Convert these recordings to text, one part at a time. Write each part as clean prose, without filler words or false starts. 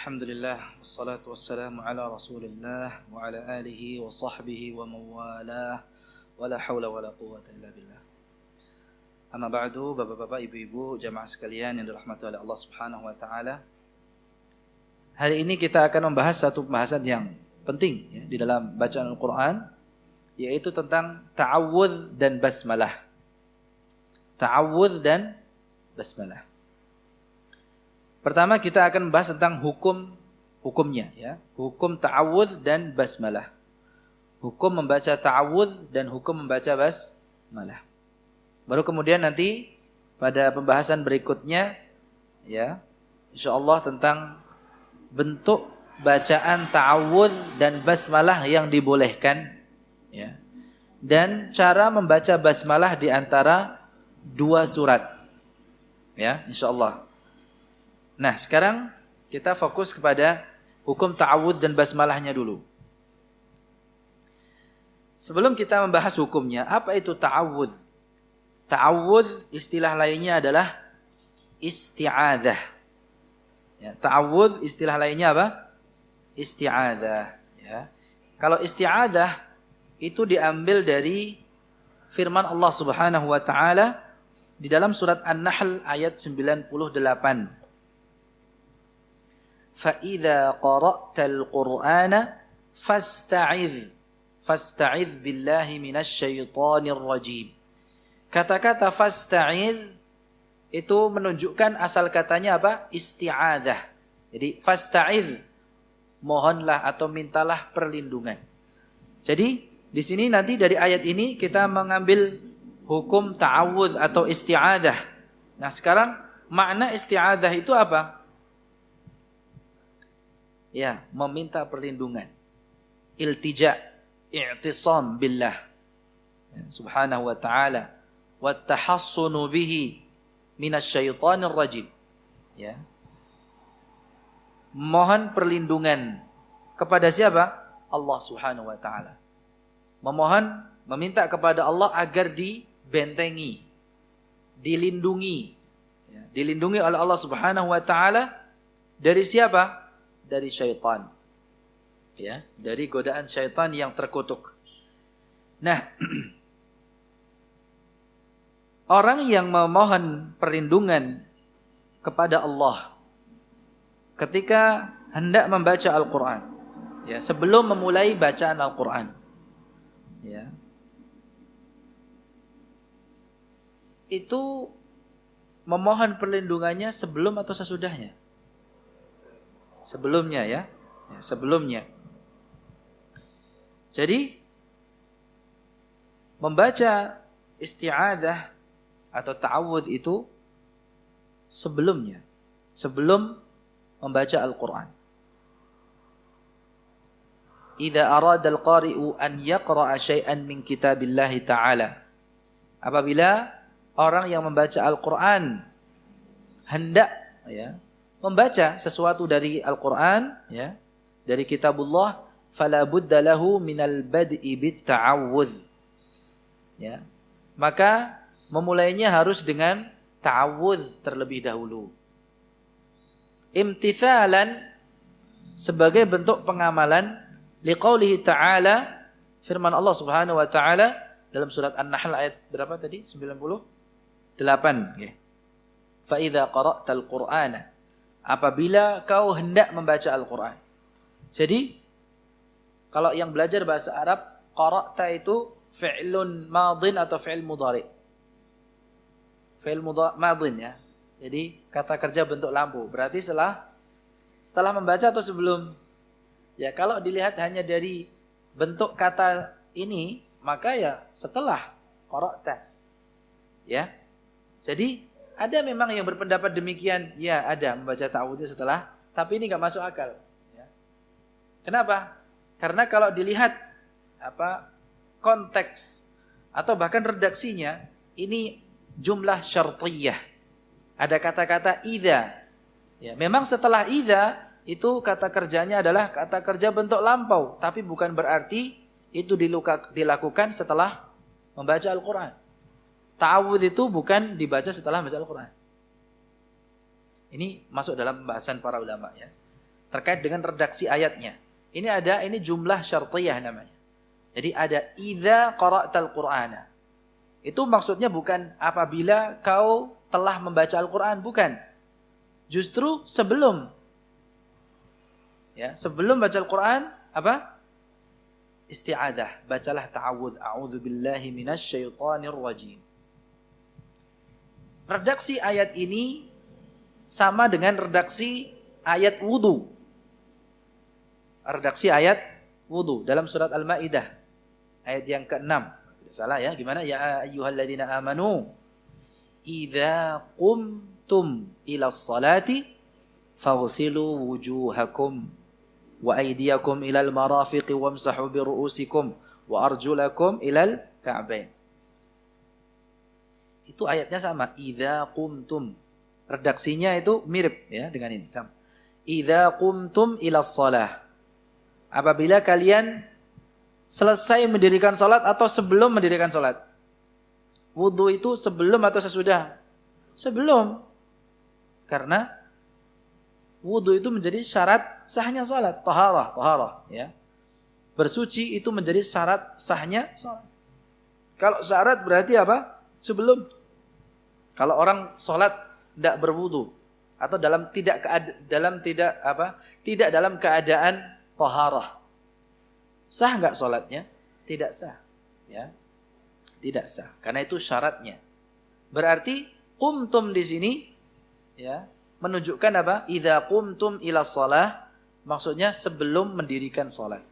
Alhamdulillah wassalatu wassalamu ala Rasulillah wa ala alihi wa sahbihi wa mawalah wa la haula wa la quwwata illa billah. Amma ba'du, Bapak-bapak, Ibu-ibu, jamaah sekalian yang dirahmati oleh Allah Subhanahu wa taala. Hari ini kita akan membahas satu pembahasan yang penting ya, di dalam bacaan Al-Qur'an, yaitu tentang ta'awudz dan basmalah. Ta'awudz dan basmalah. Pertama kita akan membahas tentang hukumnya ya. Hukum ta'awudz dan basmalah. Hukum membaca ta'awudz dan hukum membaca basmalah. Baru kemudian nanti pada pembahasan berikutnya ya, insyaallah tentang bentuk bacaan ta'awudz dan basmalah yang dibolehkan ya. Dan cara membaca basmalah di antara dua surat. Ya, insyaallah. Nah, sekarang kita fokus kepada hukum ta'awudz dan basmalahnya dulu. Sebelum kita membahas hukumnya, apa itu ta'awudz? Ta'awudz istilah lainnya adalah isti'adzah. Ya, ta'awudz istilah lainnya apa? Isti'adzah. Ya. Kalau isti'adzah itu diambil dari firman Allah Subhanahu wa taala di dalam surat An-Nahl ayat 98. فَإِذَا قَرَأْتَ الْقُرْآنَ فَاسْتَعِذْ بِاللَّهِ مِنَ الشَّيْطَانِ الرَّجِيمِ. Kata-kata fasta'idh itu menunjukkan asal katanya apa? Isti'adzah. Jadi fasta'idh, mohonlah atau mintalah perlindungan. Jadi di sini nanti dari ayat ini kita mengambil hukum ta'awudz atau isti'adzah. Nah, sekarang makna isti'adzah itu apa? Ya, meminta perlindungan. Iltija, i'tisam billah. Ya, subhanahu wa ta'ala. Wa tahassunu bihi minasyaitonir rajim. Ya. Mohon perlindungan kepada siapa? Allah Subhanahu wa ta'ala. Meminta kepada Allah agar dibentengi, dilindungi. Ya, dilindungi oleh Allah Subhanahu wa ta'ala dari siapa? Dari syaitan. Ya, dari godaan syaitan yang terkutuk. Nah, orang yang memohon perlindungan kepada Allah ketika hendak membaca Al-Qur'an, ya, sebelum memulai bacaan Al-Qur'an, ya, itu memohon perlindungannya sebelum atau sesudahnya? Sebelumnya ya, sebelumnya. Jadi membaca isti'adzah atau ta'awudz itu sebelumnya, sebelum membaca Al-Qur'an. Idza arada al-qari'u an yaqra'a syai'an min kitabillahi ta'ala. Apabila orang yang membaca Al-Qur'an hendak ya membaca sesuatu dari Al-Qur'an ya, dari kitabullah, fala budda lahu minal bad'i bit ta'awudz. Ya. Maka memulainya harus dengan ta'awudz terlebih dahulu. Imtithalan, sebagai bentuk pengamalan liqaulihi ta'ala, firman Allah Subhanahu wa taala dalam surat An-Nahl ayat berapa tadi? 98. Okay. Fa idza qara'tal Qur'ana, apabila kau hendak membaca Al-Qur'an. Jadi kalau yang belajar bahasa Arab, qara'ta itu fi'lun madin atau fi'il mudhari. Fi'il madin ya. Jadi kata kerja bentuk lampu. Berarti setelah membaca atau sebelum? Ya, kalau dilihat hanya dari bentuk kata ini, maka ya setelah qara'ta. Ya. Jadi ada memang yang berpendapat demikian, ya ada membaca ta'awudz setelah, tapi ini enggak masuk akal. Ya. Kenapa? Karena kalau dilihat konteks atau bahkan redaksinya, ini jumlah syartiyah. Ada kata-kata idza. Ya, memang setelah idza itu kata kerjanya adalah kata kerja bentuk lampau, tapi bukan berarti itu dilakukan setelah membaca Al-Qur'an. Ta'awudz itu bukan dibaca setelah membaca Al-Qur'an. Ini masuk dalam pembahasan para ulama ya. terkait dengan redaksi ayatnya. Ini jumlah syartiyah namanya. Jadi ada idza qara'tal Qur'ana. Itu maksudnya bukan apabila kau telah membaca Al-Qur'an, bukan. Justru sebelum. Ya, sebelum baca Al-Qur'an apa? Isti'adzah, bacalah ta'awudz, a'udzubillahi minasyaitonir rajim. Redaksi ayat ini sama dengan redaksi ayat wudu. Redaksi ayat wudu dalam surat Al-Maidah ayat yang ke-6. Tidak salah ya, gimana? Ya ayyuhalladzina amanu idza qumtum ilas salati faghsilu wujuhakum wa aydiyakum ilal marafiqi wamsahu bi ru'usikum wa arjulakum ilal ka'bain. Itu ayatnya sama, idza qumtum. Redaksinya itu mirip ya dengan ini, sama. Idza qumtum ilas shalah. Apabila kalian selesai mendirikan salat atau sebelum mendirikan salat. Wudu itu sebelum atau sesudah? Sebelum. Karena wudu itu menjadi syarat sahnya salat, taharah ya. Bersuci itu menjadi syarat sahnya salat. Kalau syarat berarti apa? Sebelum. Kalau orang salat tidak berwudu atau tidak dalam keadaan taharah, sah enggak salatnya? Tidak sah, ya. Tidak sah karena itu syaratnya. Berarti qumtum di sini ya menunjukkan apa? Idza qumtum ila shalah, maksudnya sebelum mendirikan salat.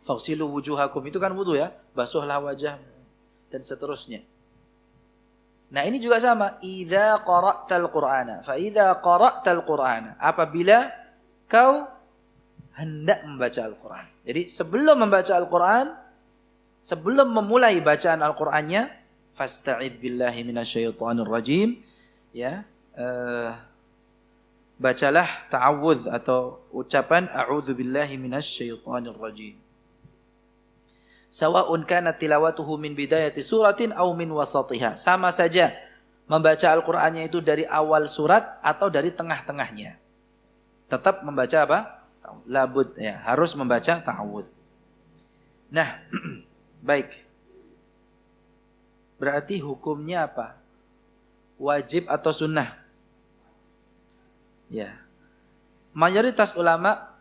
Faghsilu wujuhakum itu kan wudu ya, basuhlah wajah dan seterusnya. Nah, ini juga sama, idza qara'tal Qur'ana. Fa idza qara'tal Qur'ana, apabila kau hendak membaca Al-Qur'an. Jadi sebelum membaca Al-Qur'an, sebelum memulai bacaan Al-Qur'annya, fasta'idz billahi minasyaitonir rajim, ya. Bacalah ta'awudz atau ucapan a'udzubillahi minasyaitonir rajim. Sawa'un kana tilawatuhu min bidayati suratin aw min wasatiha. Sama saja membaca Al-Qur'annya itu dari awal surat atau dari tengah-tengahnya. Tetap membaca apa? Labud ya, harus membaca ta'awudz. Nah, baik. Berarti hukumnya apa? Wajib atau sunnah? Ya. Mayoritas ulama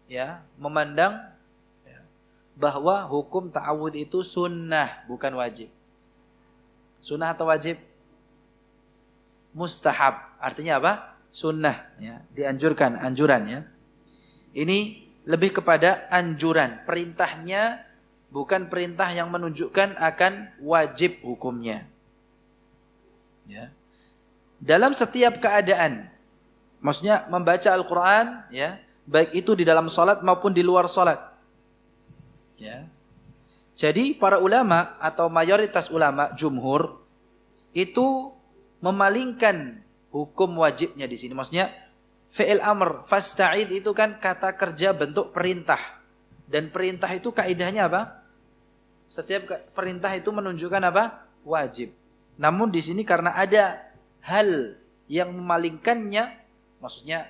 ya memandang bahwa hukum ta'awudz itu sunnah, bukan wajib. Sunnah atau wajib? Mustahab. Artinya apa? Sunnah. Ya. Dianjurkan, anjuran ya. Ini lebih kepada anjuran. Perintahnya bukan perintah yang menunjukkan akan wajib hukumnya. Ya. Dalam setiap keadaan, maksudnya membaca Al-Quran, ya, baik itu di dalam salat maupun di luar salat. Ya. Jadi para ulama atau mayoritas ulama jumhur itu memalingkan hukum wajibnya di sini. Maksudnya fi'il amr fasta'id itu kan kata kerja bentuk perintah. Dan perintah itu kaidahnya apa? Setiap perintah itu menunjukkan apa? Wajib. Namun di sini karena ada hal yang memalingkannya, maksudnya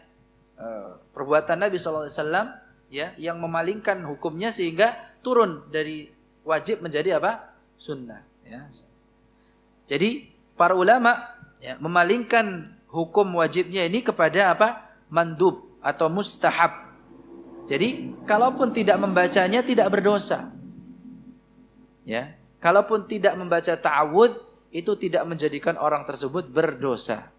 perbuatan Nabi SAW ya, yang memalingkan hukumnya sehingga turun dari wajib menjadi apa? Sunnah. Ya. Jadi para ulama ya, memalingkan hukum wajibnya ini kepada apa? Mandub atau mustahab. Jadi kalaupun tidak membacanya tidak berdosa. Ya, kalaupun tidak membaca ta'awudz itu tidak menjadikan orang tersebut berdosa.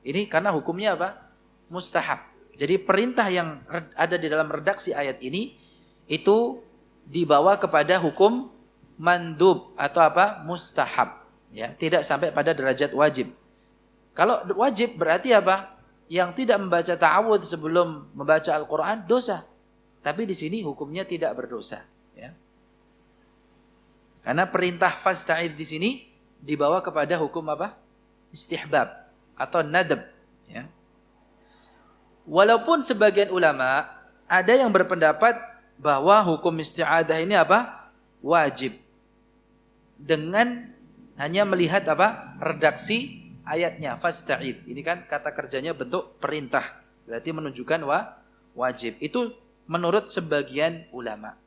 Ini karena hukumnya apa? Mustahab. Jadi perintah yang ada di dalam redaksi ayat ini itu dibawa kepada hukum mandub atau apa? Mustahab. Ya, tidak sampai pada derajat wajib. Kalau wajib berarti apa? Yang tidak membaca ta'awudz sebelum membaca Al-Quran dosa. Tapi di sini hukumnya tidak berdosa. Ya. Karena perintah fasta'idz di sini dibawa kepada hukum apa? Istihbab atau nadab. Ya. Walaupun sebagian ulama ada yang berpendapat bahwa hukum isti'adzah ini apa? Wajib. Dengan hanya melihat apa? Redaksi ayatnya fasta'idz. Ini kan kata kerjanya bentuk perintah. Berarti menunjukkan wajib. Itu menurut sebagian ulama.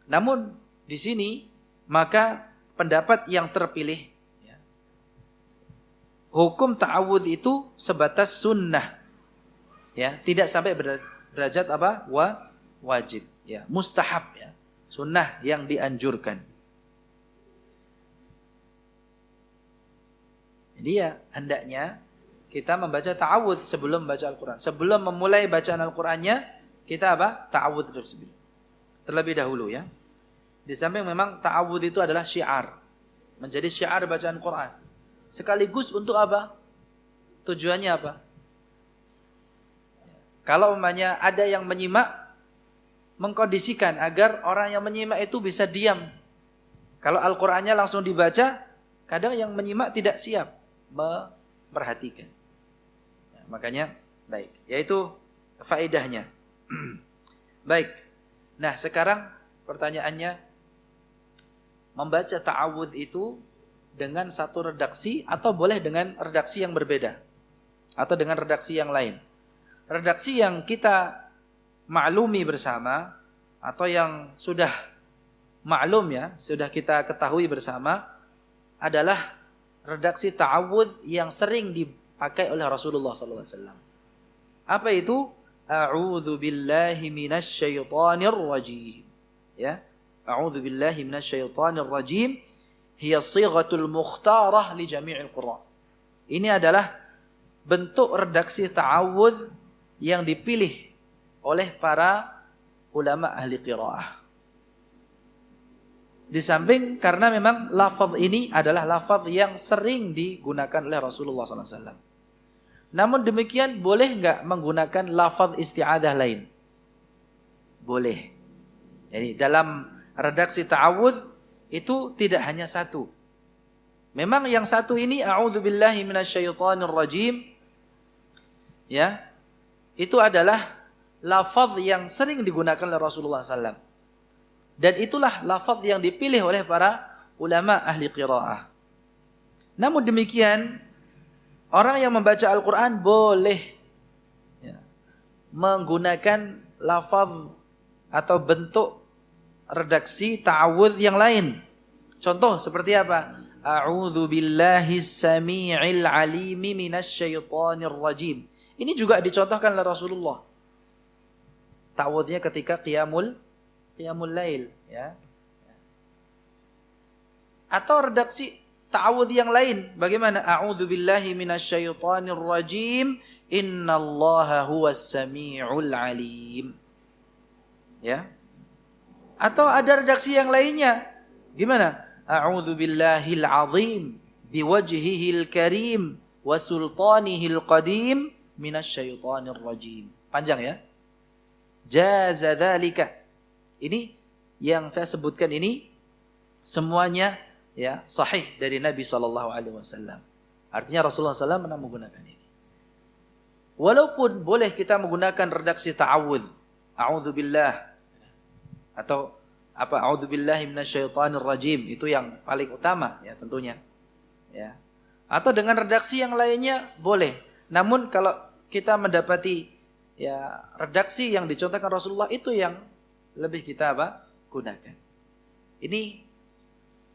Namun di sini maka pendapat yang terpilih, ya, hukum ta'awudz itu sebatas sunnah, ya, tidak sampai derajat apa? Wajib, ya, mustahab, ya, sunnah yang dianjurkan. Jadi ya hendaknya kita membaca ta'awudz sebelum membaca Al-Quran. Sebelum memulai bacaan Al-Qurannya, kita apa? Ta'awudz terlebih dahulu, ya. Di samping memang ta'awudz itu adalah syiar, menjadi syiar bacaan Quran. Sekaligus untuk apa? Tujuannya apa? Kalau umpamanya ada yang menyimak, mengkondisikan agar orang yang menyimak itu bisa diam. Kalau Al-Qur'annya langsung dibaca, kadang yang menyimak tidak siap memperhatikan. Ya, makanya baik, yaitu faedahnya. Baik. Nah, sekarang pertanyaannya, membaca ta'awudz itu dengan satu redaksi atau boleh dengan redaksi yang berbeda atau dengan redaksi yang lain? Redaksi yang kita maklumi bersama atau yang sudah maklum, ya, sudah kita ketahui bersama adalah redaksi ta'awudz yang sering dipakai oleh Rasulullah SAW. Apa itu? A'udzu billahi minasy syaithanir rajim. Ya. A'udzu billahi minasyaitonir rajim hiya shighatul mukhtarah li jami'il qurra. Ini adalah bentuk redaksi ta'awudz yang dipilih oleh para ulama ahli qiraah. Di samping karena memang lafaz ini adalah lafaz yang sering digunakan oleh Rasulullah SAW. Namun demikian, boleh enggak menggunakan lafaz isti'adzah lain? Boleh. Jadi dalam redaksi ta'awudz itu tidak hanya satu. Memang yang satu ini a'udzubillahi minasyaitonir rajim, ya, itu adalah lafaz yang sering digunakan oleh Rasulullah SAW. Dan itulah lafaz yang dipilih oleh para ulama ahli qiraah. Namun demikian, orang yang membaca Al-Quran boleh, ya, menggunakan lafaz atau bentuk redaksi ta'awudz yang lain. Contoh seperti apa? A'udzu billahis samii'il 'aliimi minasyaitonir rajim. Ini juga dicontohkan oleh Rasulullah. Ta'awudznya ketika qiyamul lail, ya. Atau redaksi ta'awudz yang lain, bagaimana? A'udzu billahi minasyaitonir rajim. Innallaha huwas samii'ul 'aliim. Ya. Atau ada redaksi yang lainnya. Gimana? A'udzu billahil 'azim biwajhihil karim wa sultanihil qadim minasyaitonir rajim. Panjang, ya. Jaza dzalika. Ini yang saya sebutkan ini semuanya, ya, sahih dari Nabi SAW. Artinya Rasulullah SAW pernah menggunakan ini. Walaupun boleh kita menggunakan redaksi ta'awudz, a'udzubillah, atau apa, a'udzubillahi minasyaitonir rajim, itu yang paling utama, ya, tentunya, ya. Atau dengan redaksi yang lainnya boleh. Namun kalau kita mendapati, ya, redaksi yang dicontohkan Rasulullah itu yang lebih kita apa? Gunakan. Ini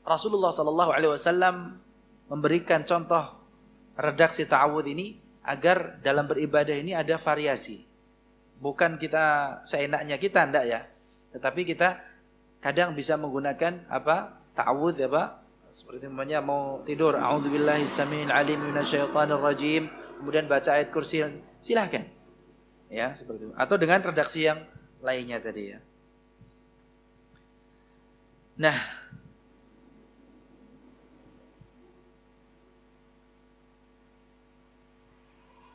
Rasulullah SAW memberikan contoh redaksi ta'awudz ini agar dalam beribadah ini ada variasi. Bukan kita seenaknya kita, enggak, ya. Tetapi kita kadang bisa menggunakan apa? Ta'awudz, apa? Seperti namanya mau tidur, a'udzubillahis samii'il 'aliim minasyaitonir rajim, kemudian baca ayat kursi, silahkan. Ya, seperti itu. Atau dengan redaksi yang lainnya tadi, ya. Nah,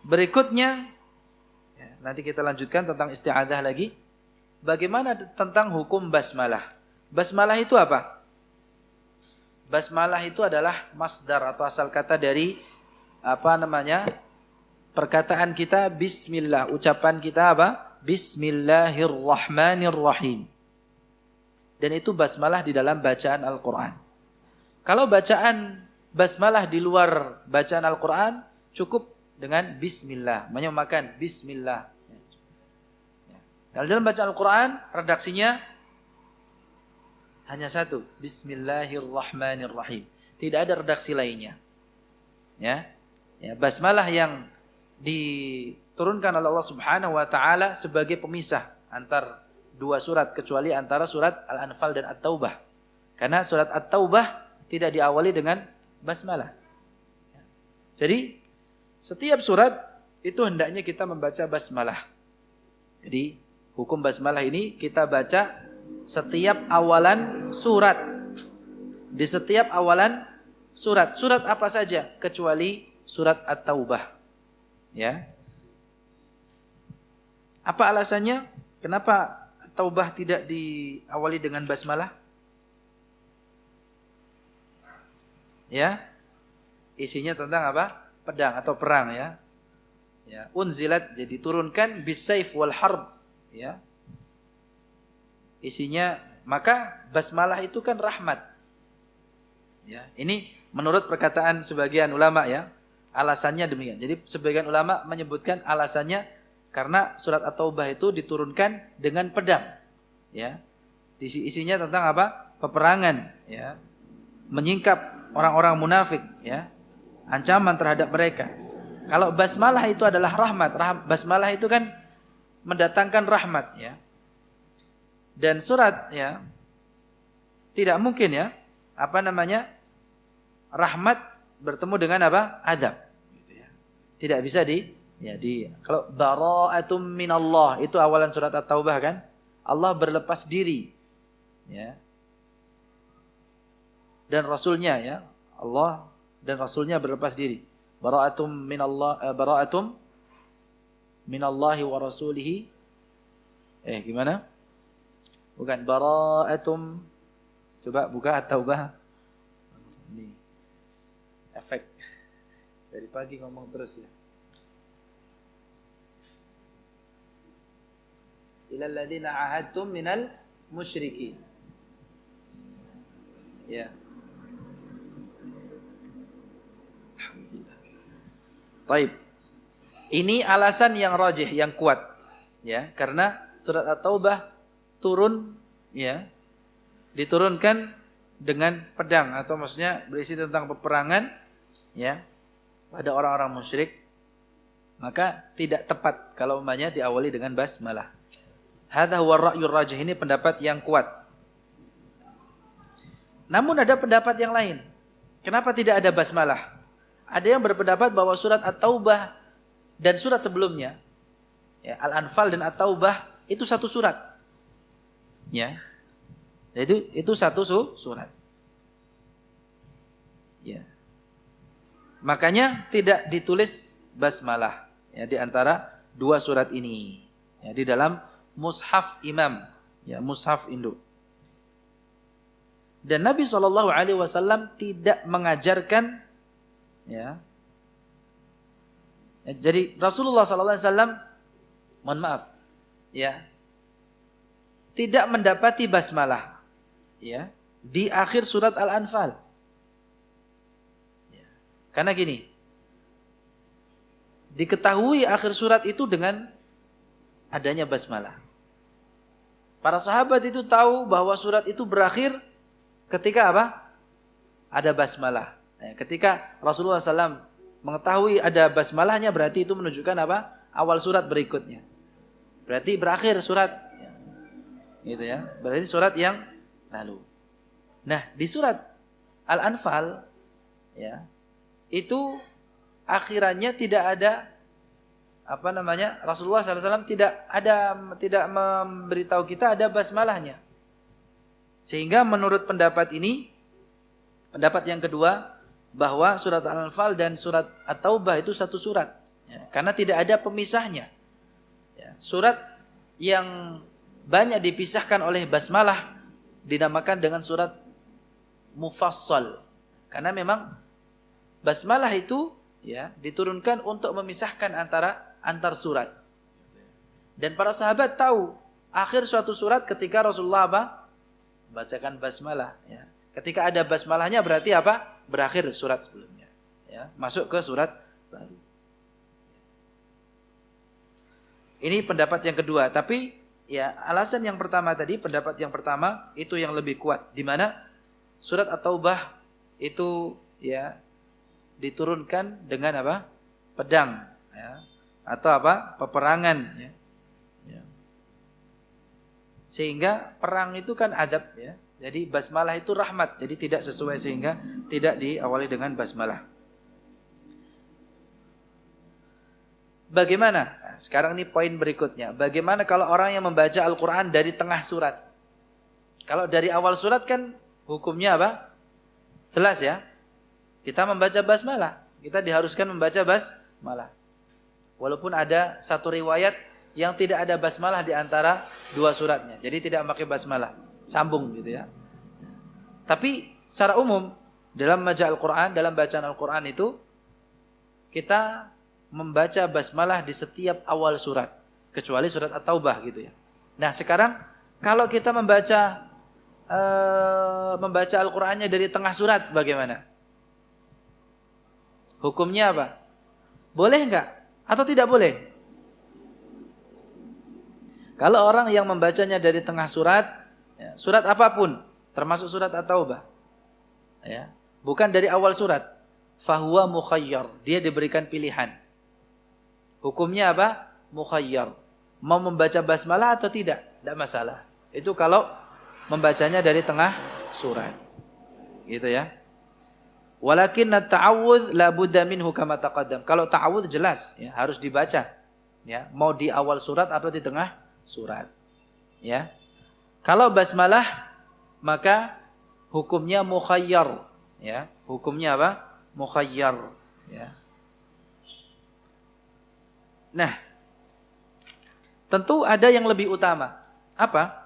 berikutnya, ya, nanti kita lanjutkan tentang isti'adzah lagi. Bagaimana tentang hukum basmalah? Basmalah itu apa? Basmalah itu adalah masdar atau asal kata dari apa namanya? Perkataan kita bismillah, ucapan kita apa? Bismillahirrahmanirrahim. Dan itu basmalah di dalam bacaan Al-Quran. Kalau bacaan basmalah di luar bacaan Al-Quran, cukup dengan bismillah, menyamakan bismillah. Kalau dalam bacaan Al-Quran, redaksinya hanya satu. Bismillahirrahmanirrahim. Tidak ada redaksi lainnya. Ya, basmalah yang diturunkan oleh Allah Subhanahu wa taala sebagai pemisah antar dua surat, kecuali antara surat Al-Anfal dan At-Taubah. Karena surat At-Taubah tidak diawali dengan basmalah. Jadi setiap surat itu hendaknya kita membaca basmalah. Jadi hukum basmalah ini kita baca setiap awalan surat. Di setiap awalan surat. Surat apa saja kecuali surat At-Taubah. Ya. Apa alasannya? Kenapa At-Taubah tidak diawali dengan basmalah? Ya. Isinya tentang apa? Pedang atau perang, ya. Ya, unzilat, jadi turunkan bisayf wal harb, ya. Isinya, maka basmalah itu kan rahmat. Ya, ini menurut perkataan sebagian ulama, ya. Alasannya demikian. Jadi sebagian ulama menyebutkan alasannya karena surat At-Taubah itu diturunkan dengan pedang. Ya. Isinya tentang apa? Peperangan, ya. Menyingkap orang-orang munafik, ya. Ancaman terhadap mereka. Kalau basmalah itu adalah rahmat. Basmalah itu kan mendatangkan rahmat, ya. Dan surat, ya, tidak mungkin, ya, rahmat bertemu dengan apa? Adab. Gitu, ya. Tidak bisa kalau bara'atum minallah itu awalan surat At-Taubah kan? Allah berlepas diri, ya. Dan Rasulnya, ya, Allah dan Rasulnya berlepas diri. Bara'atum minallahi wa rasulihi. Gimana? Bukan bara'atum. Coba buka At-Taubah. Ini efek. Dari pagi ngomong terus, ya. Ilal ladzina ahadtum minal musyrikin. Ya. Baik. Ini alasan yang rajih, yang kuat, ya, karena surat At-Taubah turun, ya, diturunkan dengan pedang atau maksudnya berisi tentang peperangan, ya, pada orang-orang musyrik. Maka tidak tepat kalau umpamanya diawali dengan basmalah. Hadza huwa ar-ra'yur rajih, ini pendapat yang kuat. Namun ada pendapat yang lain. Kenapa tidak ada basmalah? Ada yang berpendapat bahwa surat At-Taubah dan surat sebelumnya, ya, Al-Anfal dan At-Taubah itu satu surat. Ya. Itu satu surat. Ya. Makanya tidak ditulis basmalah, ya, di antara dua surat ini, ya, di dalam mushaf imam, ya, mushaf induk. Dan Nabi SAW tidak mengajarkan, ya. Jadi Rasulullah SAW, mohon maaf, ya, tidak mendapati basmalah, ya, di akhir surat Al-Anfal. Ya. Karena gini, diketahui akhir surat itu dengan adanya basmalah. Para sahabat itu tahu bahwa surat itu berakhir ketika apa? Ada basmalah. Ketika Rasulullah SAW mengetahui ada basmalahnya, berarti itu menunjukkan apa? Awal surat berikutnya. Berarti berakhir surat. Gitu, ya. Berarti surat yang lalu. Nah, di surat Al-Anfal, ya, itu akhirannya tidak ada Rasulullah SAW tidak memberitahu kita ada basmalahnya. Sehingga menurut pendapat ini, pendapat yang kedua, bahwa surat Al-Anfal dan surat At-Taubah itu satu surat, ya, karena tidak ada pemisahnya. Ya, surat yang banyak dipisahkan oleh basmalah dinamakan dengan surat mufassal, karena memang basmalah itu, ya, diturunkan untuk memisahkan antar surat. Dan para sahabat tahu akhir suatu surat ketika Rasulullah bacakan basmalah, ya. Ketika ada basmalahnya berarti apa? Berakhir surat sebelumnya, ya, masuk ke surat baru. Ini pendapat yang kedua, tapi ya alasan yang pertama tadi, pendapat yang pertama itu yang lebih kuat, di mana surat At-Taubah itu ya diturunkan dengan apa? Pedang, ya, atau apa? Peperangan, ya. Ya. Sehingga perang itu kan adab, ya. Jadi basmalah itu rahmat, jadi tidak sesuai sehingga tidak diawali dengan basmalah. Bagaimana? Nah, sekarang ini poin berikutnya. Bagaimana kalau orang yang membaca Al-Quran dari tengah surat? Kalau dari awal surat kan hukumnya apa? Jelas ya. Kita membaca basmalah. Kita diharuskan membaca basmalah. Walaupun ada satu riwayat yang tidak ada basmalah di antara dua suratnya. Jadi tidak memakai basmalah. Sambung gitu ya. Tapi secara umum dalam membaca Al-Quran, dalam bacaan Al-Quran itu kita membaca basmalah di setiap awal surat, kecuali surat At-Taubah gitu ya. Nah sekarang kalau kita membaca Al-Qur'annya dari tengah surat, bagaimana? Hukumnya apa? Boleh enggak? Atau tidak boleh? Kalau orang yang membacanya dari tengah surat, ya, surat apapun, termasuk surat At-Taubah, ya, bukan dari awal surat, fahuwa mukhayyar, dia diberikan pilihan. Hukumnya apa? Mukhayyar. Mau membaca basmalah atau tidak? Tidak masalah. Itu kalau membacanya dari tengah surat. Gitu ya. Walakin at-ta'awudz la budda minhu kama taqaddam. Kalau ta'awudz jelas ya, harus dibaca. Ya, mau di awal surat atau di tengah surat. Ya. Kalau basmalah maka hukumnya mukhayyar, ya. Hukumnya apa? Mukhayyar, ya. Nah, tentu ada yang lebih utama. Apa?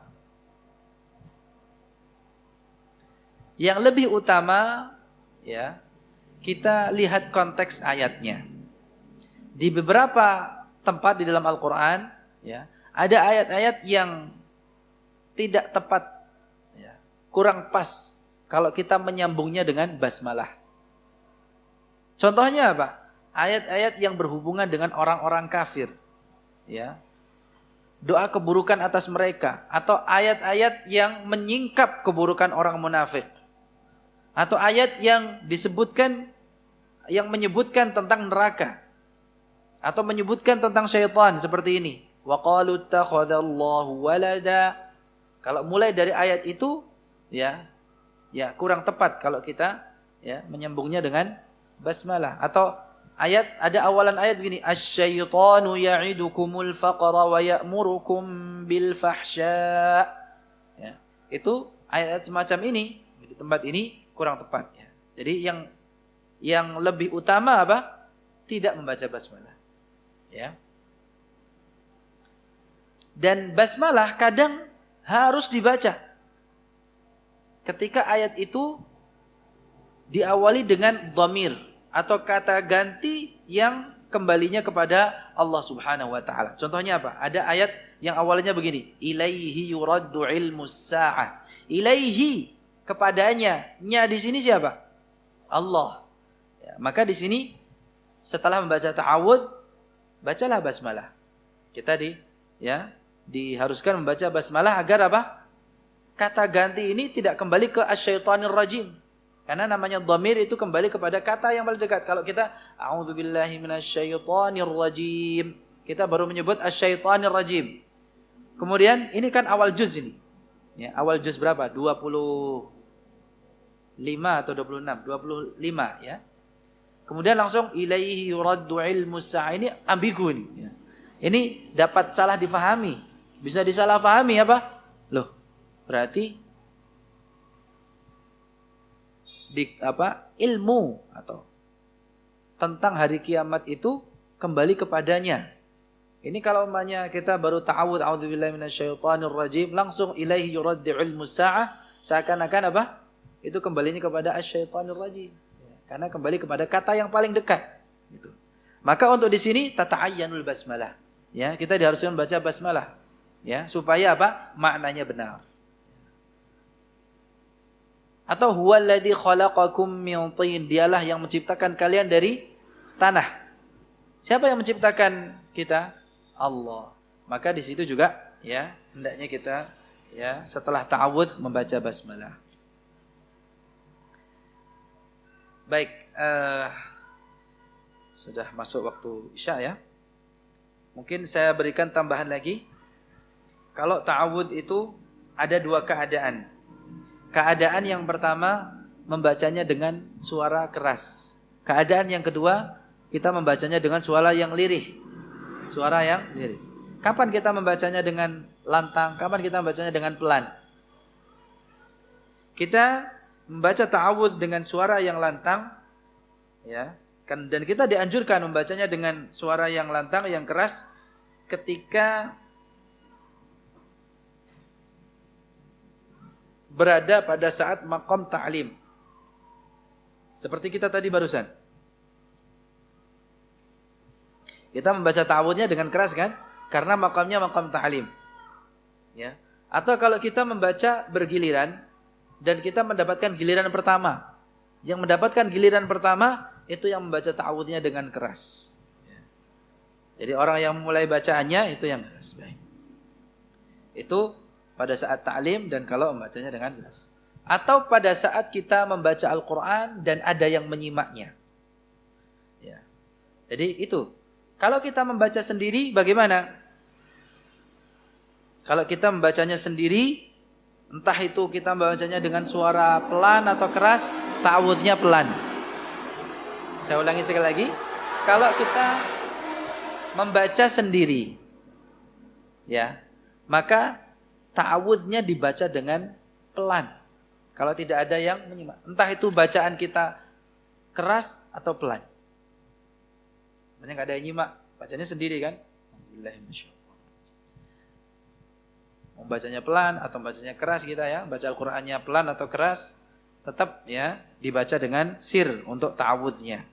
Yang lebih utama, ya, kita lihat konteks ayatnya. Di beberapa tempat di dalam Al-Quran, ya, ada ayat-ayat yang tidak tepat, ya, kurang pas kalau kita menyambungnya dengan basmalah. Contohnya apa? Ayat-ayat yang berhubungan dengan orang-orang kafir, ya, doa keburukan atas mereka, atau ayat-ayat yang menyingkap keburukan orang munafik, atau ayat yang disebutkan, yang menyebutkan tentang neraka, atau menyebutkan tentang syaitan seperti ini. Wa qalu ittakhadallahu walada. Kalau mulai dari ayat itu, ya kurang tepat kalau kita ya menyambungnya dengan basmalah. Atau ayat, ada awalan ayat begini, asyaitanu ya'idukumul faqra wa ya'murukum bil fahsya. Ya, itu ayat-ayat semacam ini di tempat ini kurang tepat, ya. Jadi yang lebih utama apa? Tidak membaca basmalah, ya. Dan basmalah kadang harus dibaca ketika ayat itu diawali dengan dhamir atau kata ganti yang kembalinya kepada Allah Subhanahu wa taala. Contohnya apa? Ada ayat yang awalnya begini, ilaihi yuraddu ilmus sa'ah. Ilaihi, kepadanya. Nya di sini siapa? Allah. Ya, maka di sini setelah membaca ta'awudz, bacalah basmalah. Kita diharuskan membaca basmalah agar apa? Kata ganti ini tidak kembali ke asyaitonir rajim. Karena namanya dhamir itu kembali kepada kata yang paling dekat. Kalau kita a'udzubillahi minasyaitonir rajim, kita baru menyebut asyaitonir rajim. Kemudian ini kan awal juz ini. Ya, awal juz berapa? 25 atau 26? 25 ya. Kemudian langsung ilaihi yuraddu ilmus sa'ah, ini ambigu ini, ya. Ini dapat salah difahami. Bisa disalahfahami apa? Loh, berarti ilmu atau tentang hari kiamat itu kembali kepadanya. Ini kalau umpamanya kita baru ta'awudz a'udzubillahi minasyaitonir rajim, langsung ilaihi yuraddu ilmus sa'ah, seakan-akan apa? Itu kembalinya kepada asyaitonir rajim. Karena kembali kepada kata yang paling dekat. Gitu. Maka untuk di sini tata'ayyanul basmalah. Ya, kita diharuskan baca basmalah. Ya, supaya apa? Maknanya benar. Atau huwallazi khalaqakum min tin, dialah yang menciptakan kalian dari tanah. Siapa yang menciptakan kita? Allah. Maka di situ juga ya hendaknya kita ya setelah ta'awudz membaca basmalah. Baik, sudah masuk waktu Isya ya. Mungkin saya berikan tambahan lagi. Kalau ta'awudz itu ada dua keadaan. Keadaan yang pertama membacanya dengan suara keras. Keadaan yang kedua kita membacanya dengan suara yang lirih. Suara yang lirih. Kapan kita membacanya dengan lantang? Kapan kita membacanya dengan pelan? Kita membaca ta'awudz dengan suara yang lantang, ya, kan, dan kita dianjurkan membacanya dengan suara yang lantang, yang keras, ketika berada pada saat maqam ta'lim. Seperti kita tadi barusan. Kita membaca ta'awudznya dengan keras kan? Karena maqamnya maqam ta'lim. Ya. Atau kalau kita membaca bergiliran dan kita mendapatkan giliran pertama. Yang mendapatkan giliran pertama itu yang membaca ta'awudznya dengan keras. Jadi orang yang mulai bacaannya itu yang keras. Baik. Itu pada saat ta'lim dan kalau membacanya dengan keras. Atau pada saat kita membaca Al-Quran dan ada yang menyimaknya. Ya. Jadi itu. Kalau kita membaca sendiri bagaimana? Kalau kita membacanya sendiri, entah itu kita membacanya dengan suara pelan atau keras, ta'awudznya pelan. Saya ulangi sekali lagi. Kalau kita membaca sendiri, ya, maka ta'awudznya dibaca dengan pelan. Kalau tidak ada yang menyimak, entah itu bacaan kita keras atau pelan. Banyak nggak ada yang nyimak, bacanya sendiri kan? Membacanya pelan atau bacanya keras kita ya, baca Al-Qur'annya pelan atau keras, tetap ya dibaca dengan sir untuk ta'awudznya.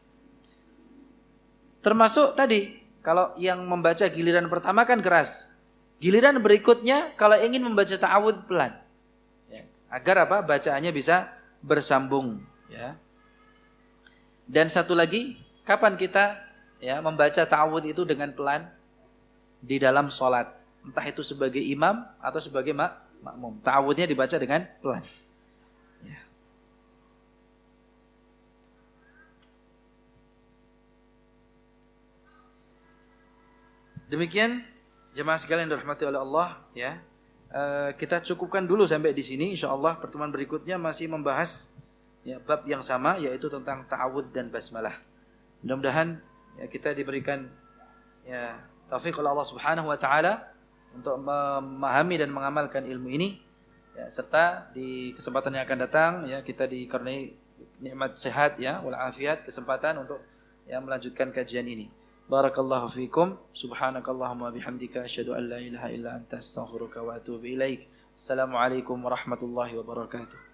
Termasuk tadi, kalau yang membaca giliran pertama kan keras. Giliran berikutnya kalau ingin membaca ta'awudz pelan. Ya, agar apa? Bacaannya bisa bersambung, ya. Dan satu lagi, kapan kita ya membaca ta'awudz itu dengan pelan? Di dalam sholat. Entah itu sebagai imam atau sebagai makmum. Ta'awudznya dibaca dengan pelan. Ya. Demikian jemaah sekalian yang dirahmati oleh Allah, ya. Kita cukupkan dulu sampai di sini. Insyaallah pertemuan berikutnya masih membahas ya bab yang sama, yaitu tentang ta'awudz dan basmalah. Mudah-mudahan ya kita diberikan ya taufik oleh Allah Subhanahu wa taala untuk memahami dan mengamalkan ilmu ini, ya, serta di kesempatan yang akan datang ya kita dikaruniai nikmat sehat ya wal afiat, kesempatan untuk ya melanjutkan kajian ini. Barakallahu fikum. Subhanakallahumma bihamdika asyhadu an la ilaha illa anta astaghfiruka wa atubu ilaik. Assalamualaikum warahmatullahi wabarakatuh.